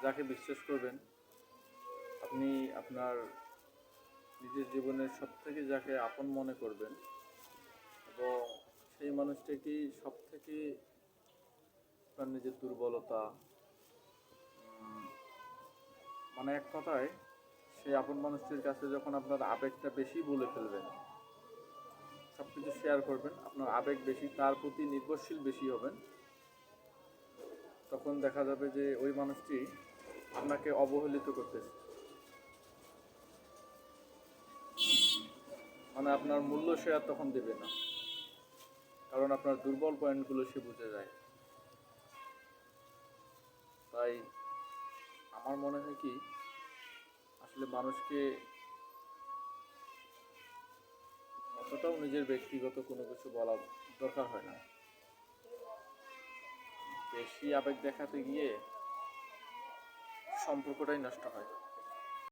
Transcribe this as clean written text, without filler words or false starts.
যাকে বিশ্বাস করবেন, আপনি আপনার নিজের জীবনের সবথেকে যাকে আপন মনে করবেন এবং সেই মানুষটাকেই সবথেকে আপনার নিজের দুর্বলতা, মানে এক কথায় সেই আপন মানুষটির কাছে যখন আপনার আবেগটা বেশি বলে ফেলবেন, সব কিছু শেয়ার করবেন, আপনার আবেগ বেশি, তার প্রতি নির্ভরশীল বেশি হবেন, তখন দেখা যাবে যে ওই মানুষটি আপনাকে অবহেলিত করতেছে, মানে আপনার মূল্য সে আর তখন দেবে না, কারণ আপনার দুর্বল পয়েন্টগুলো সে বুঝে যায়। তাই আমার মনে হয় কি, আসলে মানুষকে অতটাও নিজের ব্যক্তিগত কোনো কিছু বলা দরকার হয় না। বেশি আবেগ দেখাতে গিয়ে সম্পর্কটাই নষ্ট হয়।